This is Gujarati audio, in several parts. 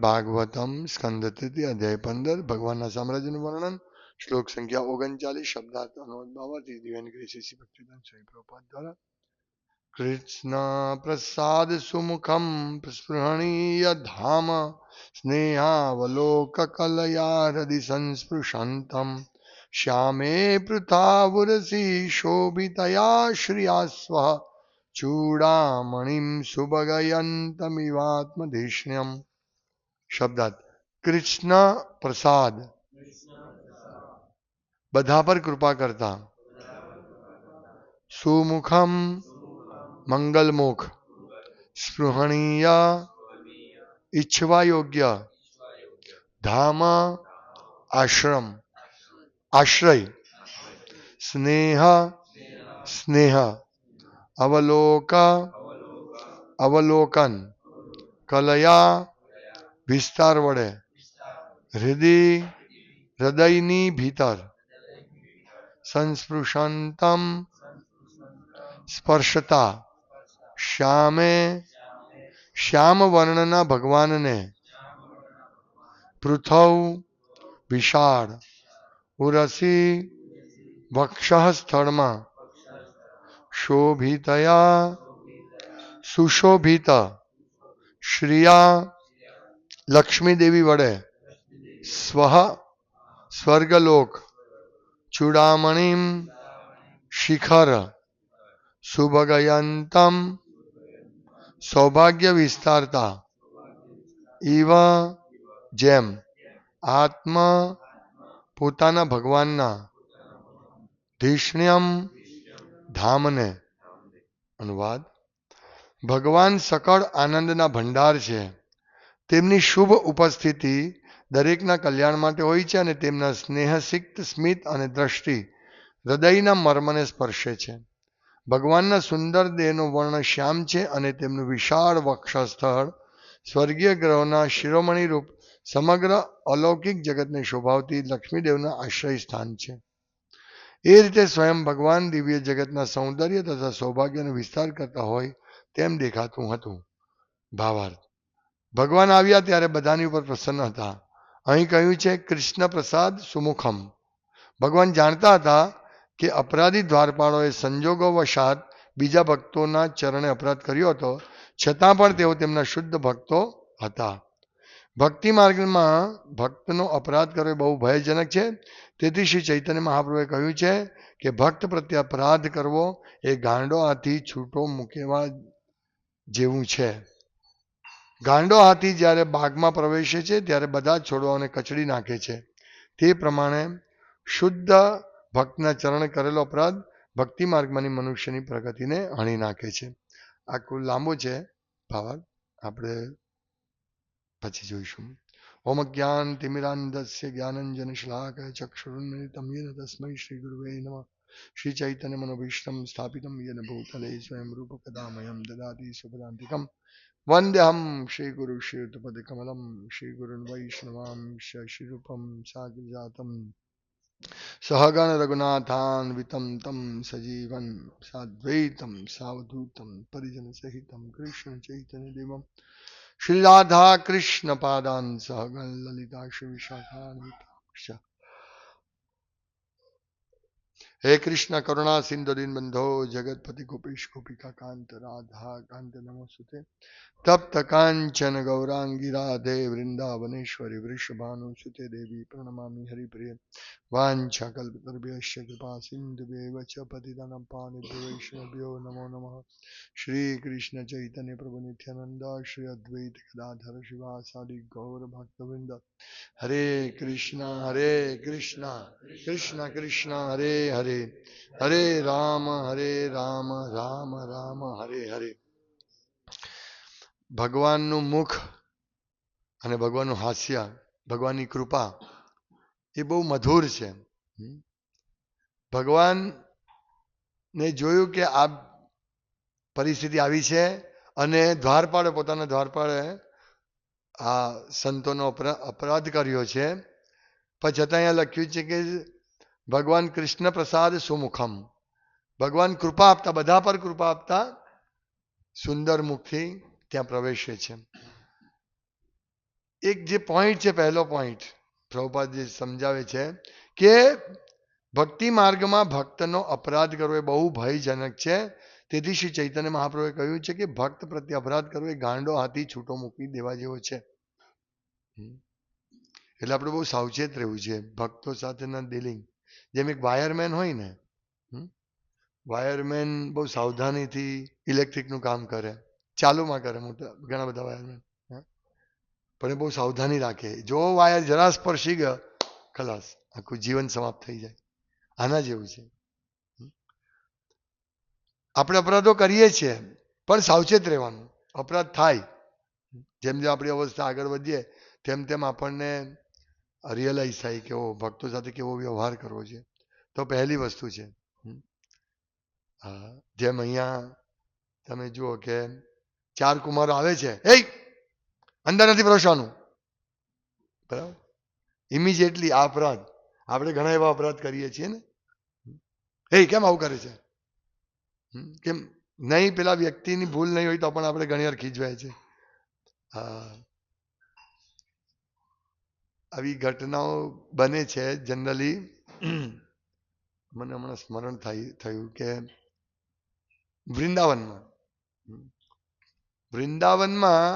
ભાગવતમ સ્કંદ તૃતીય અધ્યાય 15 ભગવાનના સામ્રાજ્યનું વર્ણન શ્લોક સંખ્યા 39 શબ્દાર્થ અનુવાદ ભાવાર્થી દિવ્યાન શ્રી શ્રી ભક્તિદાન સ્વામી પ્રભુપાદ દ્વારા કૃષ્ણ પ્રસાદ સુમુખમ સ્પૃહણીય ધામ સ્નેહાવલોક કલયા હૃદિ સંસ્પૃશંતમ શ્યામે પૃથાવુરસી શોભિતયા શ્રિયાસ્વ ચૂડામણિમ સુભગયંતમિવાત્મધિષ્ણ્યમ. શબ્દાર્થ કૃષ્ણ પ્રસાદ બધા પર કૃપા કરતા, સુમુખમ મંગલમુખ, સ્પૃહણીય ઈચ્છવા યોગ્ય, ધામ આશ્રમ આશ્રય, સ્નેહ સ્નેહ, અવલોક અવલોકન, કલયા વિસ્તાર વડે, હૃદયની ભીતર, સંસ્પૃશંતમ સ્પર્શતા, શ્યામે શ્યામ વર્ણના ભગવાનને, પૃથ્વ વિશાળ, ઉરસી વક્ષ સ્થળમાં, શોભિતયા સુશોભિત, શ્રિયા લક્ષ્મી દેવી વડે, સ્વઃ સ્વર્ગલોક, ચૂડામણીમ શિખર, સુભગયંતમ સૌભાગ્ય વિસ્તારતા, ઇવ જેમ, આત્મ પોતાના ભગવાનના, ધિષ્ણ્યમ ધામને. અનુવાદ: ભગવાન સકળ આનંદના ભંડાર છે. તેમની શુભ ઉપસ્થિતિ દરેકના કલ્યાણ માટે હોય છે અને તેમના સ્નેહસિક્ત સ્મિત અને દ્રષ્ટિ હૃદયના મર્મને સ્પર્શે છે. ભગવાનના સુંદર દેહનો વર્ણ શ્યામ છે અને તેમનું વિશાળ વક્ષસ્થળ સ્વર્ગીય ગ્રહોના શિરોમણી રૂપ સમગ્ર અલૌકિક જગતને શોભાવતી લક્ષ્મીદેવના આશ્રય સ્થાન છે. એ રીતે સ્વયં ભગવાન દિવ્ય જગતના સૌંદર્ય તથા સૌભાગ્યનો વિસ્તાર કરતા હોય તેમ દેખાતું હતું. ભાવાર્થ: ભગવાન આવ્યા ત્યારે બધાની ઉપર પ્રસન્ન હતા. અહીં કહ્યું છે કૃષ્ણ પ્રસાદ સુમુખમ. ભગવાન જાણતા હતા કે અપરાધી દ્વારપાળોએ સંજોગોવશાત બીજા ભક્તોના ચરણે અપરાધ કર્યો હતો, છતાં પણ તેઓ તેમના શુદ્ધ ભક્તો હતા. ભક્તિ માર્ગમાં ભક્તનો અપરાધ કરવો બહુ ભયજનક છે. તેથી શ્રી ચૈતન્ય મહાપ્રભુએ કહ્યું છે કે ભક્ત પ્રત્યે અપરાધ કરવો એ ગાંડો હાથી છૂટો મૂકેવા જેવું છે. ગાંડો હાથી જ્યારે બાગમાં પ્રવેશે છે ત્યારે બધા છોડવાઓને કચડી નાખે છે. તે પ્રમાણે શુદ્ધ ભક્તના ચરણ કરેલો અપરાધ ભક્તિ માર્ગમાંની મનુષ્યની પ્રગતિને હણી નાખે છે. આ કુલ લાંબો છે ભાવાર્થ, આપણે પછી જોઈશું. ઓમ જ્ઞાન તિમિરાંધસ્ય જ્ઞાનંજન શલાકયા ચક્ષુરુન્મિલિતમ યેન તસ્મૈ શ્રી ગુરવે નમઃ. શ્રી ચૈતન્ય મનોભીષ્ટમ સ્થાપિતમ યેન ભૂતલે સ્વયં રૂપકદામયં દદાતિ સુપદાન્તિકમ. વંદ્યહમ શ્રી ગુરુ શ્રીયુતપદ કમલમ શ્રી ગુરુન વૈષ્ણવાંશ શ્રીરૂપમ સાગ્રજાતમ સહગણ રઘુનાથાન્વિતમ તમ સજીવન સાદ્વૈતમ સાવધૂતમ પરિજન સહિતમ કૃષ્ણ ચૈતન્ય દેવમ શ્રી રાધા કૃષ્ણ પાદાન સહગણ લલિતા શ્રી વિશાખાન્વિતાંશ. હે કૃષ્ણ કરુણા સિંધુ દીનબંધો જગતપતિ ગોપેશ ગોપિકા કાંત રાધા કાંત નમોસ્તુતે. તપ્ત કાંચન ગૌરાંગી રાધે વૃંદાવનેશ્વરી વૃષભાનુસુતે દેવી પ્रणमामि हरिप्रिय. वाञ्छाकल्पतरुभ्यश्च कृपा सिन्धुभ्येव च पतितानां पावनेभ्यो वैष्णवेभ्यो नमो नमः. श्री कृष्ण चैतन्य प्रभु नित्यानंद श्री अद्वैत गदाधर शिवासादि गौर भक्तवृंद. हरे कृष्ण कृष्ण कृष्ण हरे हरे, हरे राम राम राम हरे हरे. ભગવાનનું મુખ અને ભગવાનનું હાસ્ય, ભગવાનની કૃપા એ બહુ મધુર છે. ભગવાનને જોયું કે આ પરિસ્થિતિ આવી છે અને દ્વારપાળે પોતાના દ્વારપાળે આ સંતોનો અપરાધ કર્યો છે. પણ છતાં અહીંયા લખ્યું છે કે ભગવાન કૃષ્ણ પ્રસાદ સુમુખમ. ભગવાન કૃપા આપતા, બધા પર કૃપા આપતા સુંદર મુખથી ત્યાં પ્રવેશે છે. એક જે પોઈન્ટ છે, પહેલો પોઈન્ટ પ્રભુપાદ જે સમજાવે છે કે ભક્તિ માર્ગમાં ભક્તનો અપરાધ કરવો એ બહુ ભયજનક છે. તેથી શ્રી ચૈતન્ય મહાપ્રભુએ કહ્યું છે કે ભક્ત પ્રત્યે અપરાધ કરવો એ ગાંડો હાથી છૂટો મૂકી દેવા જેવો છે. એટલે આપણે બહુ સાવચેત રહેવું છે ભક્તો સાથેના ડીલિંગ. જેમ એક વાયરમેન હોય ને, વાયરમેન બહુ સાવધાનીથી ઇલેક્ટ્રિકનું કામ કરે, ચાલુમાં કરે મોટા ઘણા બધા વાયરમેન, પણ એ બહુ સાવધાની રાખે. જો વાયર જરા સ્પર્શી ગયો, ખલાસ, આખું જીવન સમાપ્ત થઈ જાય. આના જેવું છે. આપણે અપરાધો કરીએ છીએ પણ સાવચેત રહેવાનું. અપરાધ થાય, જેમ જેમ આપણી અવસ્થા આગળ વધીએ તેમ તેમ આપણને રિયલાઇઝ થાય કે ઓ ભક્તો સાથે કેવો વ્યવહાર કરવો છે. તો પહેલી વસ્તુ છે. જેમ અહીંયા તમે જુઓ કે 4 કુમારો આવે છે, એ અંદર નથી પ્રવેશવાનું, બરાબર, ઇમિડિયેટલી આ અપરાધ. આપણે ઘણા એવા અપરાધ કરીએ છીએ ને, એ કેમ આવું કરે છે, કેમ નહીં, પેલા વ્યક્તિની ભૂલ નહીં હોય તો પણ આપણે ઘણી વાર ખીજવાય છે. આવી ઘટનાઓ બને છે જનરલી. મને હમણાં સ્મરણ થયું કે વૃંદાવનમાં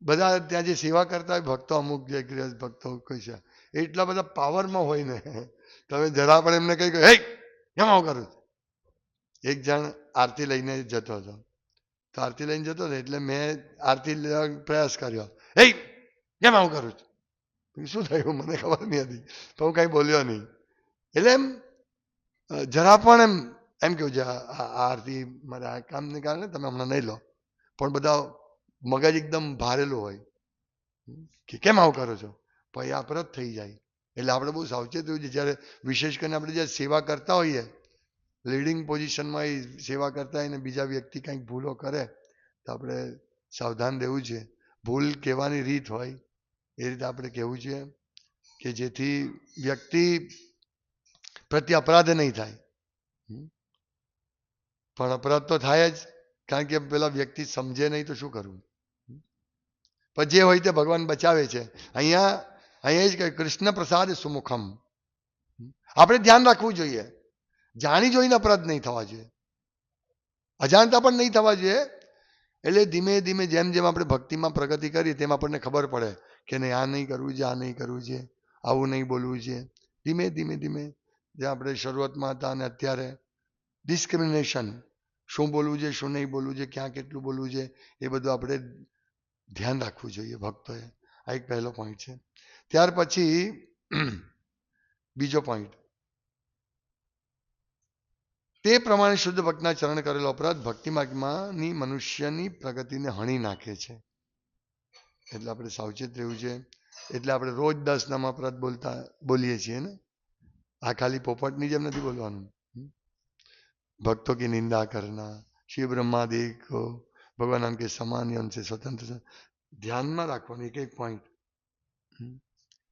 બધા ત્યાં જે સેવા કરતા હોય ભક્તો, અમુક જે ગૃહસ્થ ભક્તો કોઈ છે, એટલા બધા પાવરમાં હોય ને, તમે જરા પણ એમને કહી હે કેમ આવું કરું. એક જણ આરતી લઈને જતો હતો, તો આરતી લઈને જતો હતો એટલે મેં આરતી લેવા પ્રયાસ કર્યો, હે કેમ આવું કરું છું. શું થયું મને ખબર નહીં હતી, તો હું કઈ બોલ્યો નહીં. એટલે એમ જરા પણ એમ કેવું છે આ આરતી મારે આ કામને કારણે તમે હમણાં નહીં લો, પણ બધા મગજ એકદમ ભારેલું હોય કે કેમ આવું કરો છો, પછી અપરાધ થઈ જાય. એટલે આપણે બહુ સાવચેત રહેવું છે. જ્યારે વિશેષ કરીને આપણે જ્યારે સેવા કરતા હોઈએ, લીડિંગ પોઝિશનમાં એ સેવા કરતા હોય ને બીજા વ્યક્તિ કંઈક ભૂલો કરે તો આપણે સાવધાન રહેવું છે. ભૂલ કહેવાની રીત હોય એ રીતે આપણે કહેવું જોઈએ કે જેથી વ્યક્તિ પ્રત્યે અપરાધ નહીં થાય. પણ અપરાધ તો થાય જ, કારણ કે પેલા વ્યક્તિ સમજે નહીં તો શું કરવું. પણ જે હોય તે ભગવાન બચાવે છે. અહીંયા જ કહે કૃષ્ણ પ્રસાદ સુમુખમ. આપણે ધ્યાન રાખવું જોઈએ, જાણી જોઈને અપરાધ નહીં થવા જોઈએ, અજાણતા પણ નહીં થવા જોઈએ. એટલે ધીમે ધીમે જેમ જેમ આપણે ભક્તિમાં પ્રગતિ કરીએ તેમ આપણને ખબર પડે કે નહીં આ નહીં કરવું છે, આ નહીં કરવું છે, આવું નહીં બોલવું છે. ધીમે ધીમે ધીમે જે આપણે શરૂઆતમાં હતા અને અત્યારે ડિસ્ક્રિમિનેશન, શું બોલવું છે, શું નહીં બોલવું છે, ક્યાં કેટલું બોલવું છે, એ બધું આપણે ધ્યાન રાખવું જોઈએ ભક્તોએ. આ એક પહેલો પોઈન્ટ છે. ત્યાર પછી બીજો પોઈન્ટ, તે પ્રમાણે શુદ્ધ ભક્તના ચરણ કરેલો અપરાધ ભક્તિ માર્ગમાંની મનુષ્યની પ્રગતિને હણી નાખે છે. એટલે આપણે સાવચેત રહેવું છે. એટલે આપણે રોજ 10 નામ અપરાધ બોલીએ છીએ ને, આ ખાલી પોપટની જેમ નથી બોલવાનું. ભક્તો की निंदा करना, शिव ब्रह्मादि को भगवान नाम के समान से स्वतंत्र, ધ્યાનમાં રાખવાનું એક એક પોઈન્ટ.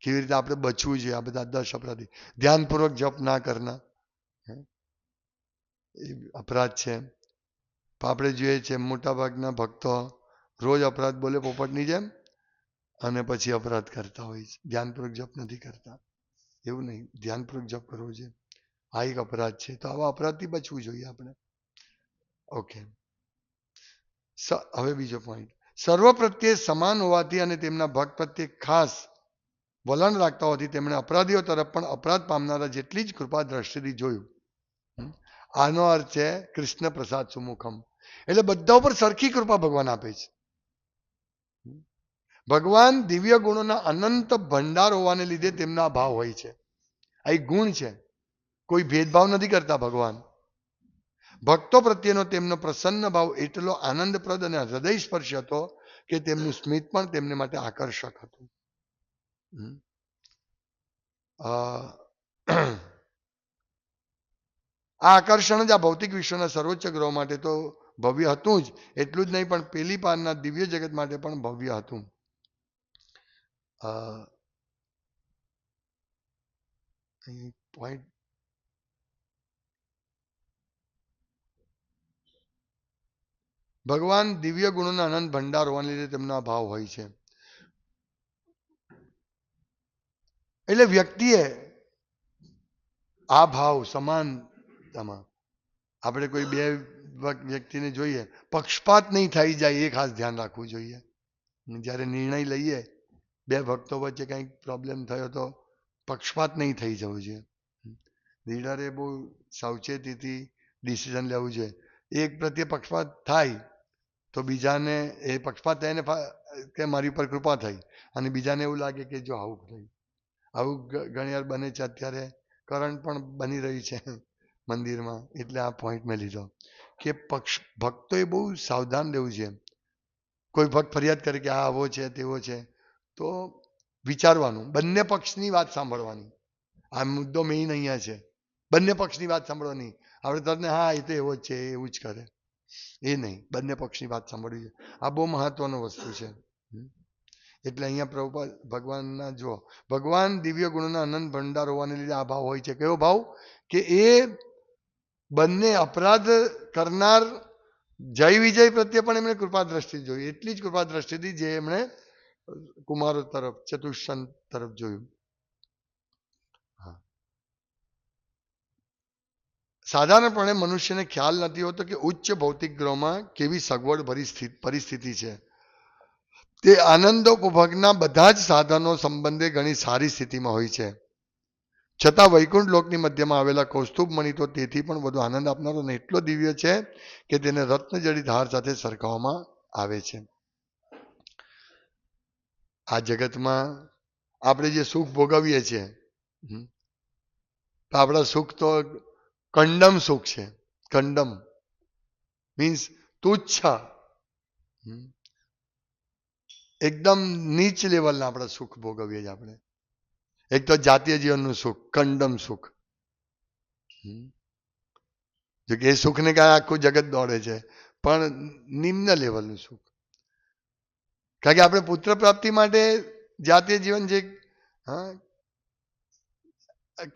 કેવી રીતે આપણે બચવું છે આ બધા 10 અપરાધી. ધ્યાનપૂર્વક જપ ના કરના એ અપરાધ છે. આપણે જોઈએ છે મોટાભાગના ભક્તો રોજ અપરાધ બોલે પોપટની જેમ અને પછી અપરાધ કરતા હોય છે, ધ્યાનપૂર્વક જપ નથી કરતા. એવું નહીં, ધ્યાનપૂર્વક જપ કરવો છે. આ એક અપરાધ છે. તો આવા અપરાધથી બચવું જોઈએ આપણે. ઓકે, હવે બીજો પોઈન્ટ, સર્વ પ્રત્યે સમાન હોવાથી અને તેમના ભક્ત પ્રત્યે ખાસ વલણ રાખતા હોવાથી તેમણે અપરાધીઓ તરફ પણ અપરાધ પામનારા જેટલી જ કૃપા દ્રષ્ટિથી જોયું. આનો અર્થ છે કૃષ્ણ પ્રસાદ સુમુખમ. એટલે બધા ઉપર સરખી કૃપા ભગવાન આપે છે. ભગવાન દિવ્ય ગુણોના અનંત ભંડાર હોવાને લીધે તેમના ભાવ હોય છે. આ એક ગુણ છે. કોઈ ભેદભાવ નથી કરતા ભગવાન. ભક્તો પ્રત્યેનો તેમનો પ્રસન્ન ભાવ એટલો આનંદપ્રદ અને હૃદય સ્પર્શી હતો કે તેમનું સ્મિત પણ તેમને માટે આકર્ષક હતું. આ આકર્ષણ જ આ ભૌતિક વિશ્વના સર્વોચ્ચ ગ્રહો માટે તો ભવ્ય હતું જ, એટલું જ નહીં પણ પેલી પારના દિવ્ય જગત માટે પણ ભવ્ય હતું. પોઈન્ટ ભગવાન દિવ્ય ગુણોના અનંત ભંડાર હોવાને લીધે તેમનો આ ભાવ હોય છે. એટલે વ્યક્તિએ આ ભાવ સમાનતામાં આપણે કોઈ બે વ્યક્તિને જોઈએ, પક્ષપાત નહીં થઈ જાય એ ખાસ ધ્યાન રાખવું જોઈએ. જ્યારે નિર્ણય લઈએ બે ભક્તો વચ્ચે કંઈક પ્રોબ્લેમ થયો તો પક્ષપાત નહીં થઈ જવું જોઈએ. લીડરે બહુ સાવચેતીથી ડિસિઝન લેવું જોઈએ. એક પ્રત્યે પક્ષપાત થાય તો બીજાને એ પક્ષપાત થઈને કે મારી ઉપર કૃપા થઈ, અને બીજાને એવું લાગે કે જો આવું થયું. આવું ઘણી વાર બને છે. અત્યારે કરંટ પણ બની રહી છે મંદિરમાં, એટલે આ પોઈન્ટ મેં લીધો કે ભક્તોએ બહુ સાવધાન રહેવું છે. કોઈ ભક્ત ફરિયાદ કરે કે આ આવો છે તેવો છે, તો વિચારવાનું, બંને પક્ષની વાત સાંભળવાની. આ મુદ્દો મેઇન અહીંયા છે, બંને પક્ષની વાત સાંભળવાની. આપણે તરત હા એ તો એવો જ છે, એવું જ કરે, એ નહીં. બંને પક્ષની વાત સાંભળવી છે. આ બહુ મહત્વનો વસ્તુ છે. એટલે અહીંયા પ્રભુપાદ ભગવાનના જો ભગવાન દિવ્ય ગુણોના અનંત ભંડાર હોવાને લીધે આ ભાવ હોય છે. કયો ભાવ? કે એ બંને અપરાધ કરનાર જય વિજય પ્રત્યે પણ એમણે કૃપા દ્રષ્ટિ જોઈ. એટલી જ કૃપા દ્રષ્ટિથી જે એમણે કુમારો તરફ, ચતુષ્સંત તરફ જોયું. સાધારણપણે મનુષ્યને ખ્યાલ નથી હોતો કે ઉચ્ચ ભૌતિક ગ્રહમાં કેવી સગવડ ભરી પરિસ્થિતિ છે. તે આનંદોપભોગના બધા જ સાધનો સંબંધે ઘણી સારી સ્થિતિમાં હોય છે. છતાં વૈકુંઠ લોકની મધ્યમાં આવેલા કૌસ્તુભ મણિ તો તેથી પણ વધુ આનંદ આપનારો અને એટલો દિવ્ય છે કે તેને રત્નજડિત હાર સાથે સરખાવવામાં આવે છે. આ જગતમાં આપણે જે સુખ ભોગવીએ છીએ, આપણા સુખ તો કંડમ સુખ છે. કંડમ મીન્સ તુચ્છ, એકદમ નીચ લેવલના આપણા સુખ ભોગવીએ છીએ આપણે. એક તો જાતીય જીવનનું સુખ, કંડમ સુખ. જો કે એ સુખને કાંઈ આખું જગત દોડે છે, પણ નિમ્ન લેવલનું સુખ. કારણ કે આપણે પુત્ર પ્રાપ્તિ માટે જાતીય જીવન જે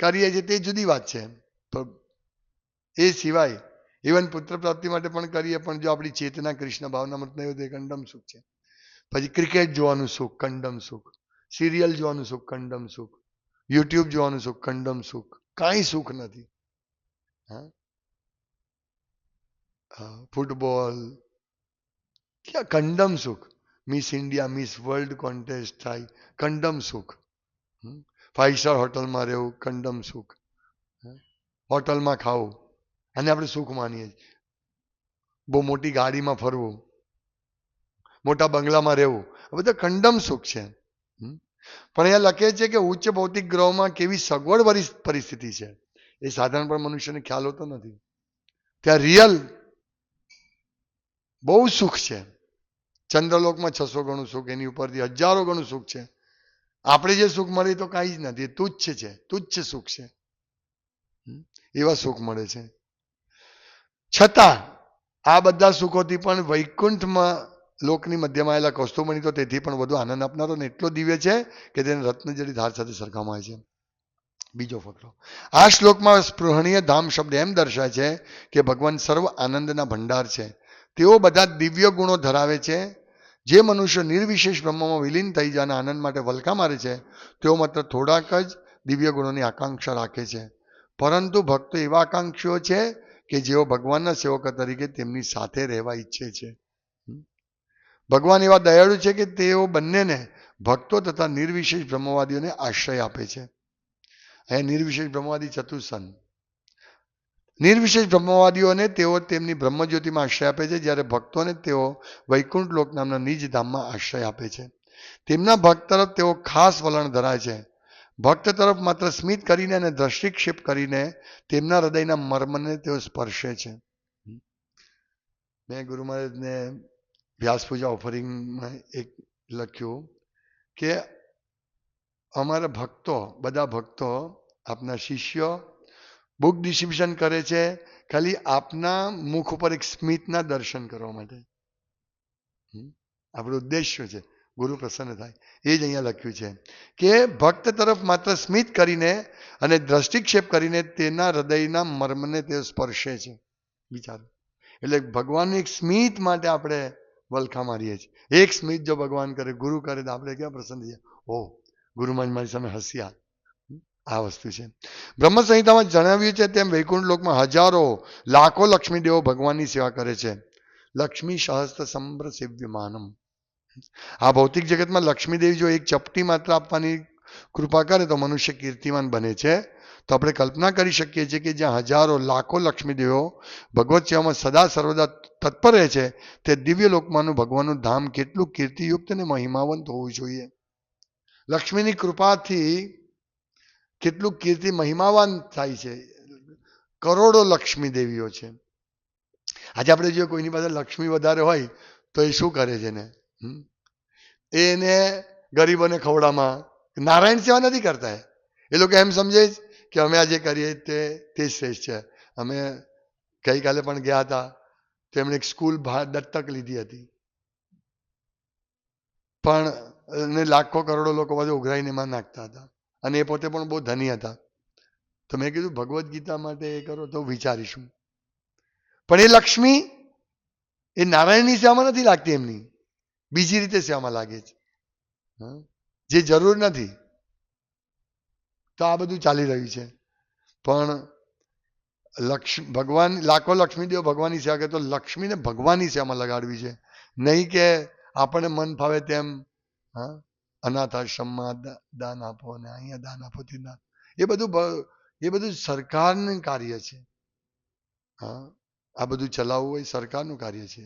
કરીએ છીએ તે જુદી વાત છે. એ સિવાય ઇવન પુત્ર પ્રાપ્તિ માટે પણ કરીએ, પણ જો આપણી ચેતના કૃષ્ણ ભાવના મત નહીં હોય તો એ કંડમ સુખ છે. પછી ક્રિકેટ જોવાનું સુખ, કંડમ સુખ. સિરિયલ જોવાનું સુખ, કંડમ સુખ. યુટ્યુબ જોવાનું સુખ, કંડમ સુખ. કાંઈ સુખ નથી. ફૂટબોલ, ક્યાં કંડમ સુખ. Miss India, miss world contest થાય, કંડમ સુખ. 5 સ્ટાર હોટલમાં રહેવું, કંડમ સુખ. હોટલમાં ખાવું અને આપણે સુખ માનીએ છીએ. બહુ મોટી ગાડીમાં ફરવું, મોટા બંગલામાં રહેવું, આ બધા કંડમ સુખ છે. પણ અહીંયા લખે છે કે ઉચ્ચ ભૌતિક ગ્રહોમાં કેવી સગવડ પરિસ્થિતિ છે, એ સાધારણ પણ મનુષ્યને ખ્યાલ હોતો નથી. ત્યાં રિયલ બહુ સુખ છે. ચંદ્રલોકમાં 600 ગણું સુખ, એની ઉપરથી 1000 ગણું સુખ છે. આપણે જે સુખ મળે તો કાંઈ જ નથી, તુચ્છ છે, તુચ્છ સુખ છે. એવા સુખ મળે છે. છતાં આ બધા સુખોથી પણ વૈકુંઠમાં લોકની મધ્યમાં આવેલા કૌસ્તુભ મણિ તો તેથી પણ વધુ આનંદ આપનારો ને એટલો દિવ્ય છે કે તેને રત્નજડિત હાર સાથે સરખાવવામાં આવે છે. બીજો ફકરો. આ શ્લોકમાં સ્પૃહણીય ધામ શબ્દ એમ દર્શાવે છે કે ભગવાન સર્વ આનંદના ભંડાર છે. તેઓ બધા દિવ્ય ગુણો ધરાવે છે. જે મનુષ્ય નિર્વિશેષ બ્રહ્મમાં વિલીન થઈ જાય અને આનંદ માટે વલખા મારે છે, તેઓ માત્ર થોડાક જ દિવ્ય ગુણોની આકાંક્ષા રાખે છે. પરંતુ ભક્તો એવા આકાંક્ષીઓ છે કે જેઓ ભગવાનના સેવકો તરીકે તેમની સાથે રહેવા ઈચ્છે છે. ભગવાન એવા દયાળુ છે કે તેઓ બંનેને ભક્તો તથા નિર્વિશેષ બ્રહ્મવાદીઓને આશ્રય આપે છે. અહીંયા નિર્વિશેષ બ્રહ્મવાદી ચતુસંત. નિર્વિશેષ બ્રહ્મવાદીઓને તેઓ તેમની બ્રહ્મજ્યોતિમાં આશ્રય આપે છે, જ્યારે ભક્તોને તેઓ વૈકુંઠ લોક નામના નિજ ધામમાં આશ્રય આપે છે. તેમના ભક્ત તરફ તેઓ ખાસ વલણ ધરાવે છે. ભક્ત તરફ માત્ર સ્મિત કરીને અને દ્રષ્ટિક્ષેપ કરીને તેમના હૃદયના મર્મને તેઓ સ્પર્શે છે. મેં ગુરુ મહારાજને વ્યાસ પૂજા ઓફરિંગમાં એક લખ્યું કે અમારા ભક્તો, બધા ભક્તો, આપના શિષ્યો બુક ડિસ્ટ્રીબ્યુશન કરે છે ખાલી આપના મુખ ઉપર એક સ્મિતના દર્શન કરવા માટે. આપણું ઉદ્દેશ્ય છે ગુરુ પ્રસન્ન થાય. એ જ અહીંયા લખ્યું છે કે ભક્ત તરફ માત્ર સ્મિત કરીને અને દ્રષ્ટિક્ષેપ કરીને તેના હૃદયના મર્મને તે સ્પર્શે છે. વિચારો, એટલે ભગવાનનું એક સ્મિત માટે આપણે વલખા મારીએ છીએ. એક સ્મિત જો ભગવાન કરે, ગુરુ કરે તો આપણે ક્યાં પ્રસન્ન થઈએ, ઓ ગુરુમાં મારી સામે હસ્યા. આ વસ્તુ છે. બ્રહ્મ સંહિતામાં જણાવ્યું છે તેમ વૈકુંઠ લોકમાં હજારો લાખો લક્ષ્મી દેવો ભગવાનની સેવા કરે છે. લક્ષ્મી સહસ્ત્ર સંભ્ર સેવ્યમાનમ. આ ભૌતિક જગતમાં લક્ષ્મીદેવી જો એક ચપટી માત્ર આપવાની કૃપા કરે તો મનુષ્ય કીર્તિમાન બને છે. તો આપણે કલ્પના કરી શકીએ છીએ કે જ્યાં હજારો લાખો લક્ષ્મીદેવો ભગવત સેવામાં સદા સર્વદા તત્પર રહે છે, તે દિવ્ય લોકમાંનું ભગવાનનું ધામ કેટલું કીર્તિયુક્ત અને મહિમાવંત હોવું જોઈએ. લક્ષ્મીની કૃપાથી કેટલું કીર્તિ મહિમાવાન થાય છે. કરોડો લક્ષ્મી દેવીઓ છે. આજે આપણે જો કોઈની પાસે લક્ષ્મી વધારે હોય તો એ શું કરે છે ને, એને ગરીબોને ખવડામાં નારાયણ સેવા નથી કરતા. એ લોકો એમ સમજે કે અમે આજે કરીએ તે શ્રેષ્ઠ છે. અમે ગઈકાલે પણ ગયા હતા, તેમણે એક સ્કૂલ દત્તક લીધી હતી, પણ લાખો કરોડો લોકો બધું ઉઘરાઈને એમાં નાખતા હતા, અને એ પોતે પણ બહુ ધની હતા. તો મેં કીધું ભગવદ્ ગીતા માટે એ કરો તો વિચારીશું. પણ એ લક્ષ્મી એ નારાયણની સેવામાં નથી લાગતી, એમની બીજી રીતે સેવામાં લાગે છે, જે જરૂર નથી. તો આ બધું ચાલી રહ્યું છે. પણ ભગવાન લાખો લક્ષ્મીદેવ ભગવાનની સેવા કરે તો લક્ષ્મીને ભગવાનની સેવામાં લગાડવી છે, નહીં કે આપણને મન ફાવે તેમ અનાથ આશ્રમમાં દાન આપો અને અહીંયા દાન આપો તે દાન. એ બધું સરકારનું કાર્ય છે. આ બધું ચલાવવું એ સરકારનું કાર્ય છે.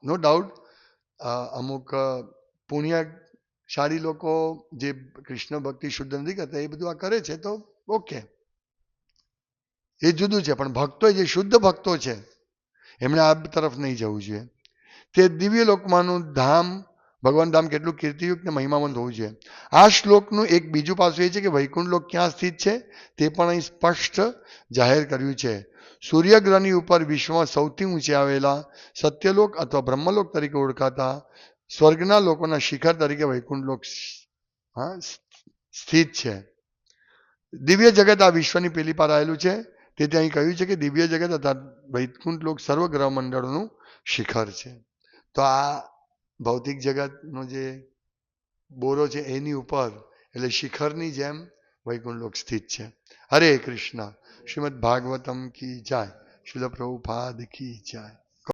નો ડાઉટ અમુક પુણ્યશાળી લોકો જે કૃષ્ણ ભક્તિ શુદ્ધ નથી કરતા એ બધું આ કરે છે તો ઓકે, એ જુદું છે. પણ ભક્તો જે શુદ્ધ ભક્તો છે એમણે આ તરફ નહીં જવું જોઈએ. તે દિવ્ય લોકમાંનું ધામ ભગવાન ધામ કેટલું કીર્તિયુક્ત ને મહિમાવંત હોવું જોઈએ. આ શ્લોકનું એક બીજું પાસું એ છે કે વૈકુંઠ લોક ક્યાં સ્થિત છે તે પણ અહીં સ્પષ્ટ જાહેર કર્યું છે. સૂર્યગ્રહની ઉપર વિશ્વમાં સૌથી ઊંચે આવેલા સત્યલોક અથવા બ્રહ્મલોક તરીકે ઓળખાતા સ્વર્ગના લોકોના શિખર તરીકે વૈકુંઠ લોક સ્થિત છે. દિવ્ય જગત આ વિશ્વની પેલી પાર આવેલું છે. તેથી અહીં કહ્યું છે કે દિવ્ય જગત અથવા વૈકુંઠ લોક સર્વ ગ્રહ મંડળોનું શિખર છે. તો આ ભૌતિક જગતનો જે બોરો છે એની ઉપર એટલે શિખરની જેમ વૈકુંઠ લોક સ્થિત છે. હરે કૃષ્ણ. શ્રીમદ ભાગવતમ કી જય. શ્રીલ પ્રભુપાદ કી જય.